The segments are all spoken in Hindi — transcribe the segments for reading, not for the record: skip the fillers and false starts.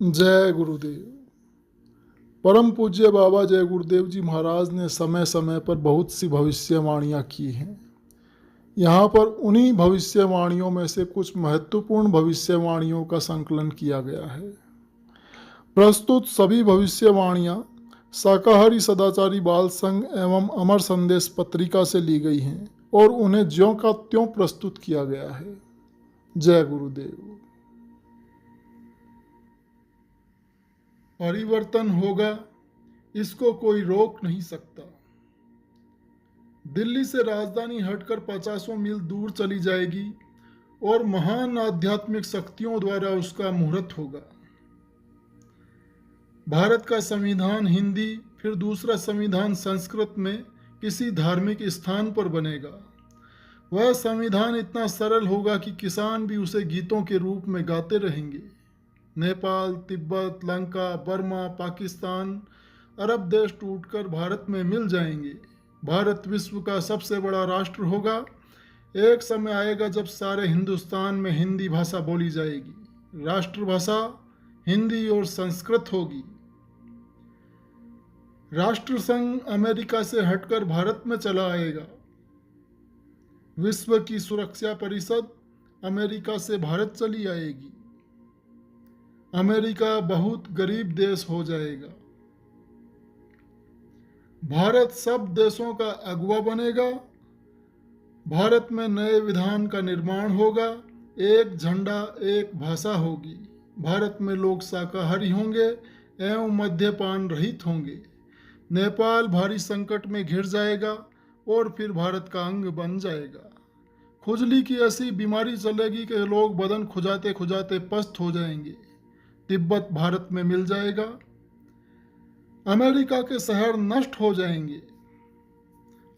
जय गुरुदेव। परम पूज्य बाबा जय गुरुदेव जी महाराज ने समय समय पर बहुत सी भविष्यवाणियाँ की हैं। यहाँ पर उन्हीं भविष्यवाणियों में से कुछ महत्वपूर्ण भविष्यवाणियों का संकलन किया गया है। प्रस्तुत सभी भविष्यवाणियाँ शाकाहारी सदाचारी बाल संघ एवं अमर संदेश पत्रिका से ली गई हैं और उन्हें ज्यों का त्यों प्रस्तुत किया गया है। जय गुरुदेव। परिवर्तन होगा, इसको कोई रोक नहीं सकता। दिल्ली से राजधानी हटकर 50 मील दूर चली जाएगी और महान आध्यात्मिक शक्तियों द्वारा उसका मुहूर्त होगा। भारत का संविधान हिंदी, फिर दूसरा संविधान संस्कृत में किसी धार्मिक स्थान पर बनेगा। वह संविधान इतना सरल होगा कि किसान भी उसे गीतों के रूप में गाते रहेंगे। नेपाल, तिब्बत, लंका, बर्मा, पाकिस्तान, अरब देश टूटकर भारत में मिल जाएंगे। भारत विश्व का सबसे बड़ा राष्ट्र होगा। एक समय आएगा जब सारे हिंदुस्तान में हिंदी भाषा बोली जाएगी। राष्ट्रभाषा हिंदी और संस्कृत होगी। राष्ट्र संघ अमेरिका से हटकर भारत में चला आएगा। विश्व की सुरक्षा परिषद अमेरिका से भारत चली आएगी। अमेरिका बहुत गरीब देश हो जाएगा। भारत सब देशों का अगुवा बनेगा। भारत में नए विधान का निर्माण होगा। एक झंडा, एक भाषा होगी। भारत में लोग शाकाहारी होंगे एवं मद्यपान रहित होंगे। नेपाल भारी संकट में घिर जाएगा और फिर भारत का अंग बन जाएगा। खुजली की ऐसी बीमारी चलेगी कि लोग बदन खुजाते खुजाते पस्त हो जाएंगे। तिब्बत भारत में मिल जाएगा। अमेरिका के शहर नष्ट हो जाएंगे।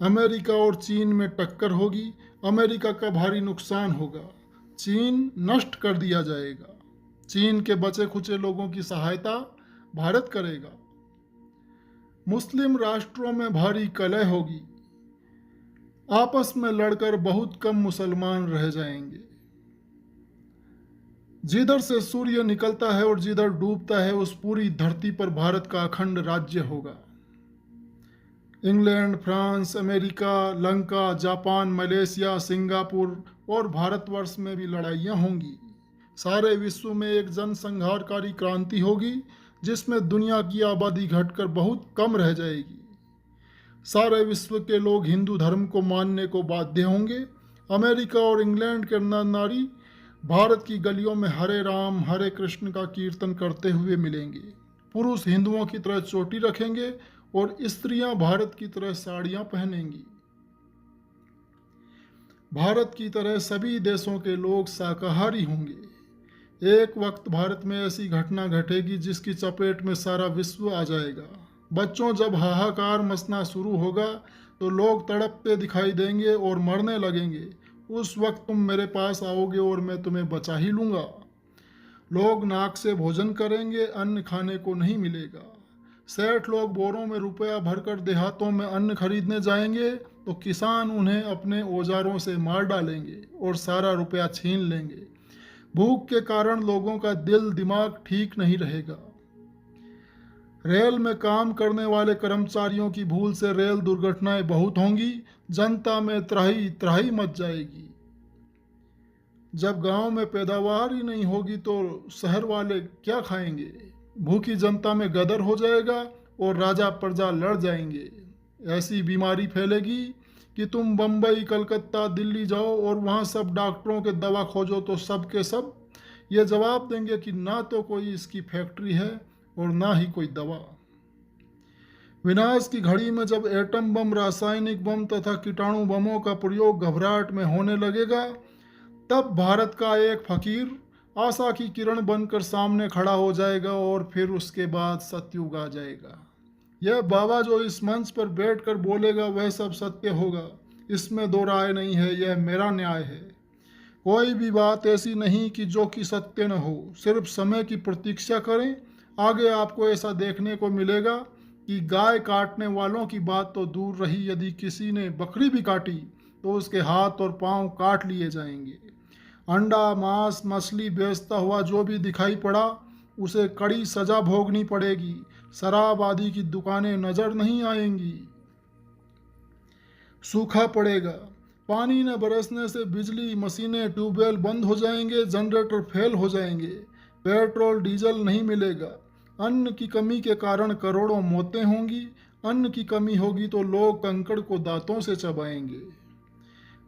अमेरिका और चीन में टक्कर होगी। अमेरिका का भारी नुकसान होगा। चीन नष्ट कर दिया जाएगा। चीन के बचे खुचे लोगों की सहायता भारत करेगा। मुस्लिम राष्ट्रों में भारी कलह होगी। आपस में लड़कर बहुत कम मुसलमान रह जाएंगे। जिधर से सूर्य निकलता है और जिधर डूबता है उस पूरी धरती पर भारत का अखंड राज्य होगा। England, France, America, Lanka, Japan, Malaysia, Singapore और भारतवर्ष में भी लड़ाइयाँ होंगी। सारे विश्व में एक जनसंहारकारी क्रांति होगी जिसमें दुनिया की आबादी घटकर बहुत कम रह जाएगी। सारे विश्व के लोग हिंदू धर्म को मानने को बाध्य होंगे। अमेरिका और इंग्लैंड के नर नारी भारत की गलियों में हरे राम हरे कृष्ण का कीर्तन करते हुए मिलेंगे। पुरुष हिंदुओं की तरह चोटी रखेंगे और स्त्रियां भारत की तरह साड़ियां पहनेंगी। भारत की तरह सभी देशों के लोग शाकाहारी होंगे। एक वक्त भारत में ऐसी घटना घटेगी जिसकी चपेट में सारा विश्व आ जाएगा। बच्चों, जब हाहाकार मचना शुरू होगा तो लोग तड़पते दिखाई देंगे और मरने लगेंगे। उस वक्त तुम मेरे पास आओगे और मैं तुम्हें बचा ही लूँगा। लोग नाक से भोजन करेंगे, अन्न खाने को नहीं मिलेगा। सेठ लोग बोरों में रुपया भरकर देहातों में अन्न खरीदने जाएंगे तो किसान उन्हें अपने औजारों से मार डालेंगे और सारा रुपया छीन लेंगे। भूख के कारण लोगों का दिल दिमाग ठीक नहीं रहेगा। रेल में काम करने वाले कर्मचारियों की भूल से रेल दुर्घटनाएं बहुत होंगी। जनता में त्राही त्राही मच जाएगी। जब गांव में पैदावार ही नहीं होगी तो शहर वाले क्या खाएंगे। भूखी जनता में गदर हो जाएगा और राजा प्रजा लड़ जाएंगे। ऐसी बीमारी फैलेगी कि तुम बम्बई, कलकत्ता, दिल्ली जाओ और वहाँ सब डॉक्टरों के दवा खोजो तो सब के सब ये जवाब देंगे कि ना तो कोई इसकी फैक्ट्री है और ना ही कोई दवा। विनाश की घड़ी में जब एटम बम, रासायनिक बम तथा कीटाणु बमों का प्रयोग घबराहट में होने लगेगा तब भारत का एक फकीर आशा की किरण बनकर सामने खड़ा हो जाएगा और फिर उसके बाद सतयुग आ जाएगा। यह बाबा जो इस मंच पर बैठकर बोलेगा वह सब सत्य होगा, इसमें दो राय नहीं है। यह मेरा न्याय है। कोई भी बात ऐसी नहीं कि जो कि सत्य न हो। सिर्फ समय की प्रतीक्षा करें। आगे आपको ऐसा देखने को मिलेगा कि गाय काटने वालों की बात तो दूर रही, यदि किसी ने बकरी भी काटी तो उसके हाथ और पांव काट लिए जाएंगे। अंडा, मांस, मछली बेचता हुआ जो भी दिखाई पड़ा उसे कड़ी सजा भोगनी पड़ेगी। शराब आदि की दुकानें नजर नहीं आएंगी। सूखा पड़ेगा। पानी न बरसने से बिजली, मशीनें, ट्यूबवेल बंद हो जाएंगे, जनरेटर फेल हो जाएंगे, पेट्रोल डीजल नहीं मिलेगा। अन्न की कमी के कारण करोड़ों मौतें होंगी। अन्न की कमी होगी तो लोग कंकड़ को दांतों से चबाएंगे।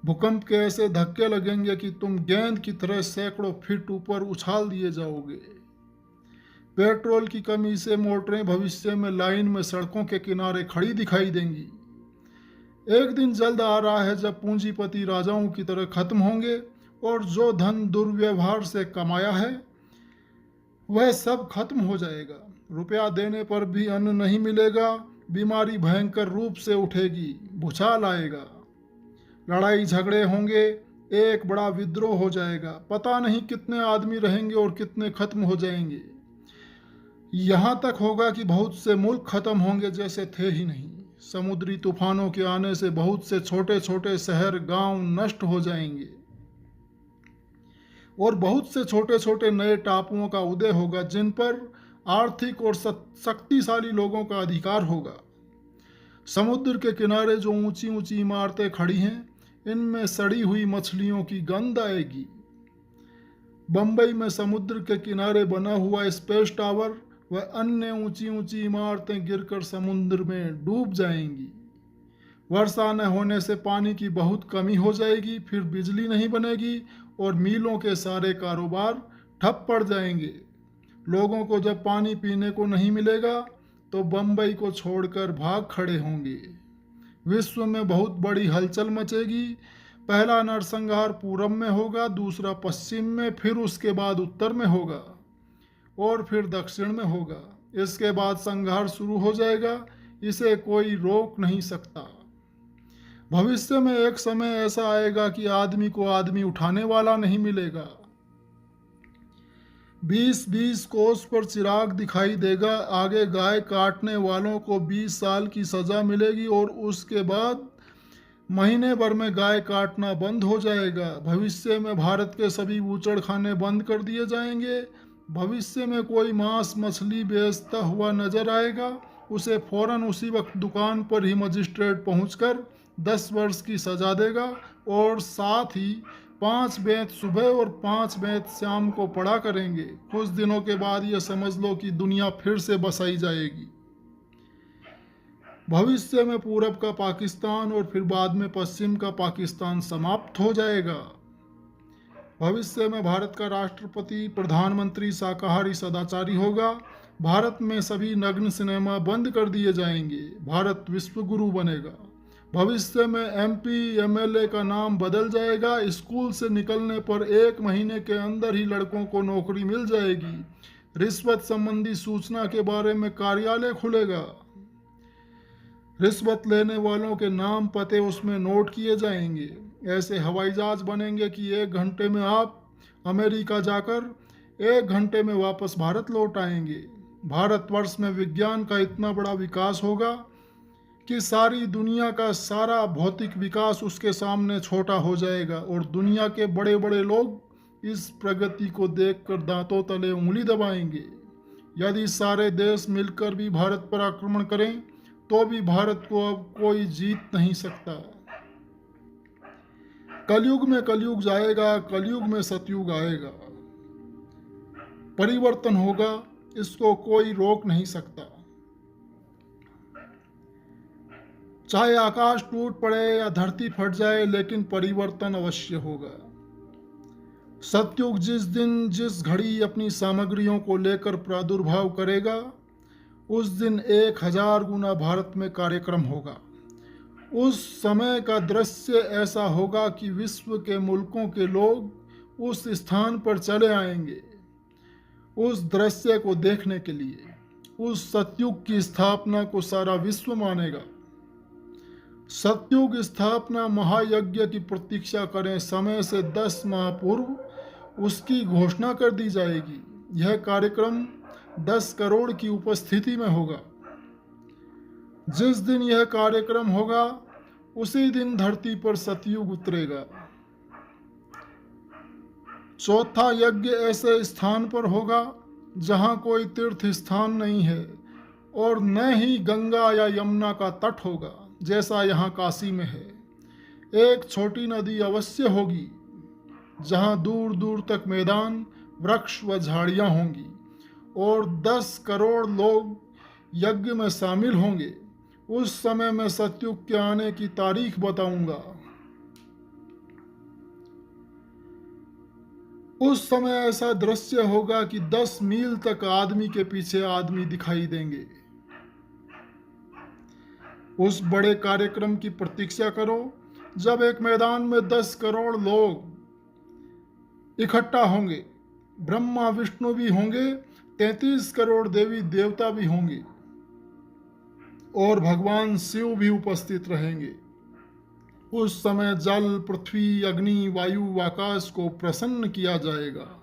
भूकंप के ऐसे धक्के लगेंगे कि तुम गेंद की तरह सैकड़ों फीट ऊपर उछाल दिए जाओगे। पेट्रोल की कमी से मोटरें भविष्य में लाइन में सड़कों के किनारे खड़ी दिखाई देंगी। एक दिन जल्द आ रहा है जब पूंजीपति राजाओं की तरह खत्म होंगे और जो धन दुर्व्यवहार से कमाया है वह सब खत्म हो जाएगा। रुपया देने पर भी अन्न नहीं मिलेगा। बीमारी भयंकर रूप से उठेगी। भूचाल आएगा। लड़ाई झगड़े होंगे। एक बड़ा विद्रोह हो जाएगा। पता नहीं कितने आदमी रहेंगे और कितने खत्म हो जाएंगे। यहाँ तक होगा कि बहुत से मुल्क खत्म होंगे जैसे थे ही नहीं। समुद्री तूफानों के आने से बहुत से छोटे छोटे शहर, गांव नष्ट हो जाएंगे और बहुत से छोटे छोटे नए टापुओं का उदय होगा जिन पर आर्थिक और शक्तिशाली लोगों का अधिकार होगा। समुद्र के किनारे जो ऊंची ऊंची इमारतें खड़ी हैं, इनमें सड़ी हुई मछलियों की गंध आएगी। बंबई में समुद्र के किनारे बना हुआ स्पेस टावर व अन्य ऊंची ऊंची इमारतें गिरकर समुद्र में डूब जाएंगी। वर्षा न होने से पानी की बहुत कमी हो जाएगी। फिर बिजली नहीं बनेगी और मीलों के सारे कारोबार ठप पड़ जाएंगे। लोगों को जब पानी पीने को नहीं मिलेगा तो बंबई को छोड़कर भाग खड़े होंगे। विश्व में बहुत बड़ी हलचल मचेगी। पहला नरसंहार पूरब में होगा, दूसरा पश्चिम में, फिर उसके बाद उत्तर में होगा और फिर दक्षिण में होगा। इसके बाद संहार शुरू हो जाएगा। इसे कोई रोक नहीं सकता। भविष्य में एक समय ऐसा आएगा कि आदमी को आदमी उठाने वाला नहीं मिलेगा। 20-20 कोस पर चिराग दिखाई देगा। आगे गाय काटने वालों को 20 साल की सजा मिलेगी और उसके बाद महीने भर में गाय काटना बंद हो जाएगा। भविष्य में भारत के सभी बूचड़खाने बंद कर दिए जाएंगे। भविष्य में कोई मांस मछली बेचता हुआ नजर आएगा, उसे फौरन उसी वक्त दुकान पर ही मजिस्ट्रेट पहुंचकर 10 वर्ष की सजा देगा और साथ ही 5 बेंत सुबह और 5 बेंत शाम को पड़ा करेंगे। कुछ दिनों के बाद यह समझ लो कि दुनिया फिर से बसाई जाएगी। भविष्य में पूरब का पाकिस्तान और फिर बाद में पश्चिम का पाकिस्तान समाप्त हो जाएगा। भविष्य में भारत का राष्ट्रपति, प्रधानमंत्री शाकाहारी सदाचारी होगा। भारत में सभी नग्न सिनेमा बंद कर दिए जाएंगे। भारत विश्व गुरु बनेगा। भविष्य में एमपी एमएलए का नाम बदल जाएगा। स्कूल से निकलने पर 1 महीने के अंदर ही लड़कों को नौकरी मिल जाएगी। रिश्वत संबंधी सूचना के बारे में कार्यालय खुलेगा। रिश्वत लेने वालों के नाम पते उसमें नोट किए जाएंगे। ऐसे हवाई जहाज बनेंगे कि 1 घंटे में आप अमेरिका जाकर 1 घंटे में वापस भारत लौट आएंगे। भारतवर्ष में विज्ञान का इतना बड़ा विकास होगा कि सारी दुनिया का सारा भौतिक विकास उसके सामने छोटा हो जाएगा और दुनिया के बड़े बड़े लोग इस प्रगति को देखकर दांतों तले उंगली दबाएंगे। यदि सारे देश मिलकर भी भारत पर आक्रमण करें तो भी भारत को अब कोई जीत नहीं सकता। कलयुग में कलयुग जाएगा, कलयुग में सतयुग आएगा। परिवर्तन होगा, इसको कोई रोक नहीं सकता। चाहे आकाश टूट पड़े या धरती फट जाए, लेकिन परिवर्तन अवश्य होगा। सतयुग जिस दिन जिस घड़ी अपनी सामग्रियों को लेकर प्रादुर्भाव करेगा, उस दिन 1000 गुना भारत में कार्यक्रम होगा। उस समय का दृश्य ऐसा होगा कि विश्व के मुल्कों के लोग उस स्थान पर चले आएंगे उस दृश्य को देखने के लिए। उस सतयुग की स्थापना को सारा विश्व मानेगा। सतयुग स्थापना महायज्ञ की प्रतीक्षा करें। समय से 10 माह पूर्व उसकी घोषणा कर दी जाएगी। यह कार्यक्रम 10 करोड़ की उपस्थिति में होगा। जिस दिन यह कार्यक्रम होगा उसी दिन धरती पर सतयुग उतरेगा। चौथा यज्ञ ऐसे स्थान पर होगा जहाँ कोई तीर्थ स्थान नहीं है और न ही गंगा या यमुना का तट होगा जैसा यहाँ काशी में है। एक छोटी नदी अवश्य होगी जहाँ दूर दूर तक मैदान, वृक्ष व झाड़ियाँ होंगी और 10 करोड़ लोग यज्ञ में शामिल होंगे। उस समय मैं सतयुग के आने की तारीख बताऊंगा। उस समय ऐसा दृश्य होगा कि 10 मील तक आदमी के पीछे आदमी दिखाई देंगे। उस बड़े कार्यक्रम की प्रतीक्षा करो जब एक मैदान में 10 करोड़ लोग इकट्ठा होंगे। ब्रह्मा विष्णु भी होंगे, 33 करोड़ देवी देवता भी होंगे और भगवान शिव भी उपस्थित रहेंगे। उस समय जल, पृथ्वी, अग्नि, वायु, आकाश को प्रसन्न किया जाएगा।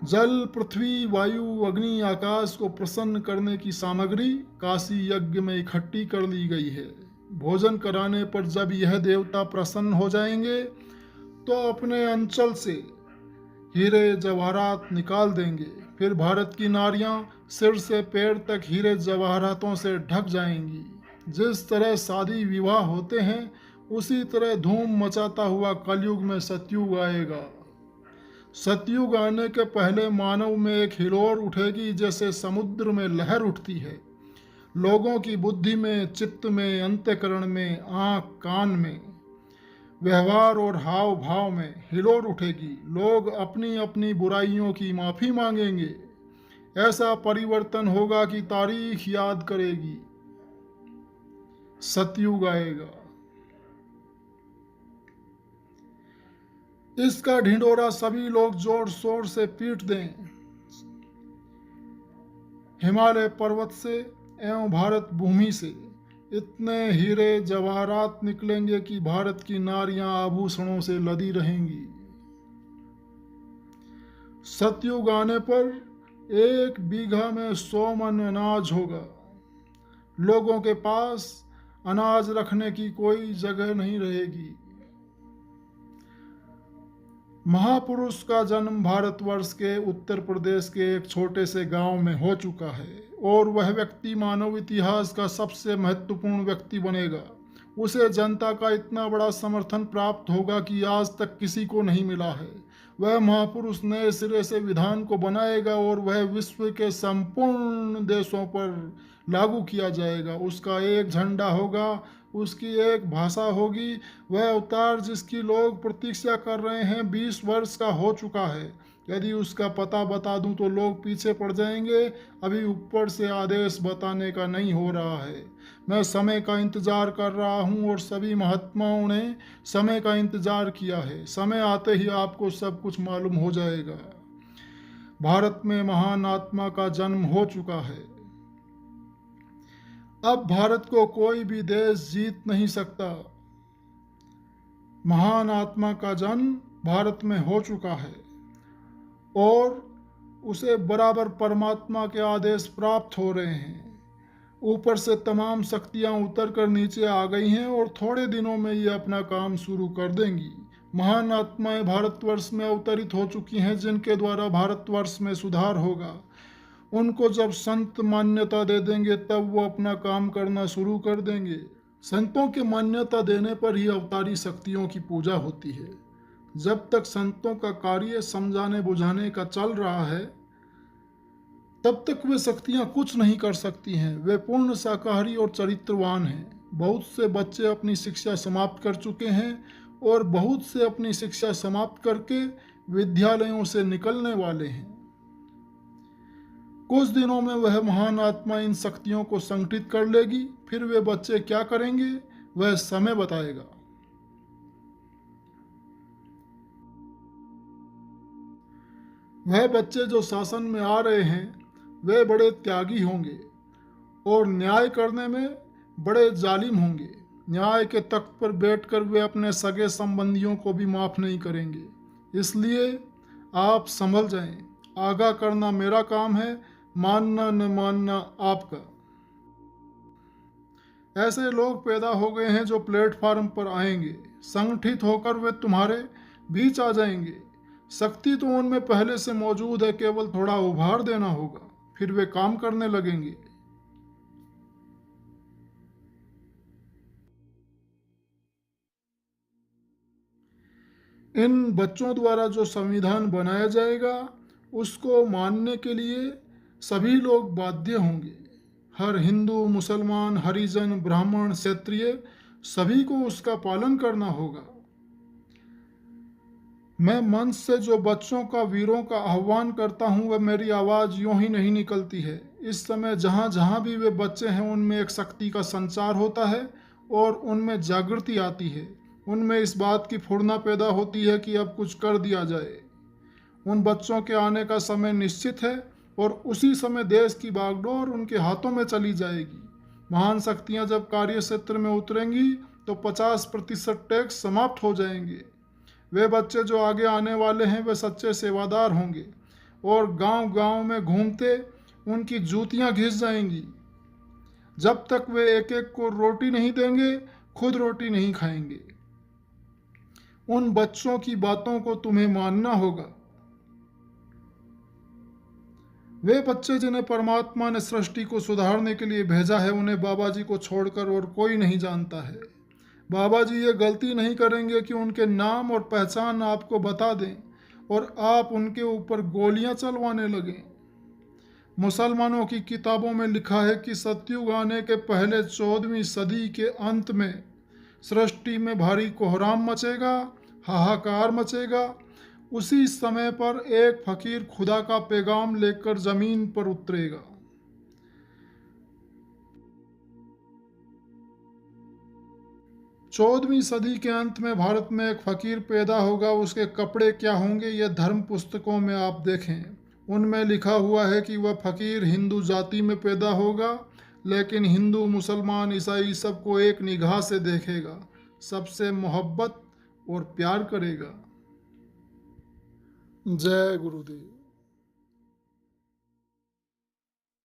जल, पृथ्वी, वायु, अग्नि, आकाश को प्रसन्न करने की सामग्री काशी यज्ञ में इकट्ठी कर ली गई है। भोजन कराने पर जब यह देवता प्रसन्न हो जाएंगे तो अपने अंचल से हीरे जवाहरात निकाल देंगे। फिर भारत की नारियां सिर से पैर तक हीरे जवाहरातों से ढक जाएंगी। जिस तरह शादी विवाह होते हैं उसी तरह धूम मचाता हुआ कलयुग में सतयुग आएगा। सतयुग आने के पहले मानव में एक हिलोर उठेगी जैसे समुद्र में लहर उठती है। लोगों की बुद्धि में, चित्त में, अंतःकरण में, आँख कान में, व्यवहार और हाव भाव में हिलोर उठेगी। लोग अपनी अपनी बुराइयों की माफ़ी मांगेंगे। ऐसा परिवर्तन होगा कि तारीख याद करेगी। सतयुग आएगा। इसका ढिंढोरा सभी लोग जोर शोर से पीट दें। हिमालय पर्वत से एवं भारत भूमि से इतने हीरे जवाहरात निकलेंगे कि भारत की नारियां आभूषणों से लदी रहेंगी। सतयुग आने पर 1 बीघा में 100 मन अनाज होगा। लोगों के पास अनाज रखने की कोई जगह नहीं रहेगी। महापुरुष का जन्म भारतवर्ष के उत्तर प्रदेश के एक छोटे से गांव में हो चुका है और वह व्यक्ति मानव इतिहास का सबसे महत्वपूर्ण व्यक्ति बनेगा। उसे जनता का इतना बड़ा समर्थन प्राप्त होगा कि आज तक किसी को नहीं मिला है। वह महापुरुष नए सिरे से विधान को बनाएगा और वह विश्व के संपूर्ण देशों पर लागू किया जाएगा। उसका एक झंडा होगा, उसकी एक भाषा होगी। वह अवतार जिसकी लोग प्रतीक्षा कर रहे हैं 20 वर्ष का हो चुका है। यदि उसका पता बता दूं तो लोग पीछे पड़ जाएंगे। अभी ऊपर से आदेश बताने का नहीं हो रहा है। मैं समय का इंतजार कर रहा हूं और सभी महात्माओं ने समय का इंतजार किया है। समय आते ही आपको सब कुछ मालूम हो जाएगा। भारत में महान आत्मा का जन्म हो चुका है। अब भारत को कोई भी देश जीत नहीं सकता। महान आत्मा का जन्म भारत में हो चुका है और उसे बराबर परमात्मा के आदेश प्राप्त हो रहे हैं। ऊपर से तमाम शक्तियां उतर कर नीचे आ गई हैं और थोड़े दिनों में ये अपना काम शुरू कर देंगी। महान आत्माएं भारतवर्ष में अवतरित हो चुकी हैं जिनके द्वारा भारतवर्ष में सुधार होगा। उनको जब संत मान्यता दे देंगे तब वो अपना काम करना शुरू कर देंगे। संतों की मान्यता देने पर ही अवतारी शक्तियों की पूजा होती है। जब तक संतों का कार्य समझाने बुझाने का चल रहा है तब तक वे शक्तियां कुछ नहीं कर सकती हैं। वे पूर्ण शाकाहारी और चरित्रवान हैं। बहुत से बच्चे अपनी शिक्षा समाप्त कर चुके हैं और बहुत से अपनी शिक्षा समाप्त करके विद्यालयों से निकलने वाले हैं। कुछ दिनों में वह महान आत्मा इन शक्तियों को संगठित कर लेगी। फिर वे बच्चे क्या करेंगे वह समय बताएगा। वह बच्चे जो शासन में आ रहे हैं वे बड़े त्यागी होंगे और न्याय करने में बड़े जालिम होंगे। न्याय के तख्त पर बैठकर वे अपने सगे संबंधियों को भी माफ नहीं करेंगे। इसलिए आप संभल जाएं। आगाह करना मेरा काम है, मानना न मानना आपका। ऐसे लोग पैदा हो गए हैं जो प्लेटफार्म पर आएंगे। संगठित होकर वे तुम्हारे बीच आ जाएंगे। शक्ति तो उनमें पहले से मौजूद है, केवल थोड़ा उभार देना होगा, फिर वे काम करने लगेंगे। इन बच्चों द्वारा जो संविधान बनाया जाएगा उसको मानने के लिए सभी लोग बाध्य होंगे। हर हिंदू, मुसलमान, हरिजन, ब्राह्मण, क्षत्रिय सभी को उसका पालन करना होगा। मैं मंच से जो बच्चों का, वीरों का आह्वान करता हूँ, वह मेरी आवाज़ यूं ही नहीं निकलती है। इस समय जहाँ जहाँ भी वे बच्चे हैं उनमें एक शक्ति का संचार होता है और उनमें जागृति आती है। उनमें इस बात की फुर्ना पैदा होती है कि अब कुछ कर दिया जाए। उन बच्चों के आने का समय निश्चित है और उसी समय देश की बागडोर उनके हाथों में चली जाएगी। महान शक्तियाँ जब कार्य क्षेत्र में उतरेंगी तो 50% टैक्स समाप्त हो जाएंगे। वे बच्चे जो आगे आने वाले हैं वे सच्चे सेवादार होंगे और गांव-गांव में घूमते उनकी जूतियां घिस जाएंगी। जब तक वे एक एक को रोटी नहीं देंगे, खुद रोटी नहीं खाएंगे। उन बच्चों की बातों को तुम्हें मानना होगा। वे बच्चे जिन्हें परमात्मा ने सृष्टि को सुधारने के लिए भेजा है, उन्हें बाबा जी को छोड़कर और कोई नहीं जानता है। बाबा जी ये गलती नहीं करेंगे कि उनके नाम और पहचान आपको बता दें और आप उनके ऊपर गोलियां चलवाने लगें। मुसलमानों की किताबों में लिखा है कि सतयुग आने के पहले 14वीं सदी के अंत में सृष्टि में भारी कोहराम मचेगा, हाहाकार मचेगा। उसी समय पर एक फकीर खुदा का पैगाम लेकर जमीन पर उतरेगा। 14वीं सदी के अंत में भारत में एक फकीर पैदा होगा। उसके कपड़े क्या होंगे यह धर्म पुस्तकों में आप देखें। उनमें लिखा हुआ है कि वह फकीर हिंदू जाति में पैदा होगा, लेकिन हिंदू, मुसलमान, ईसाई सबको एक निगाह से देखेगा, सबसे मोहब्बत और प्यार करेगा। जय गुरुदेव।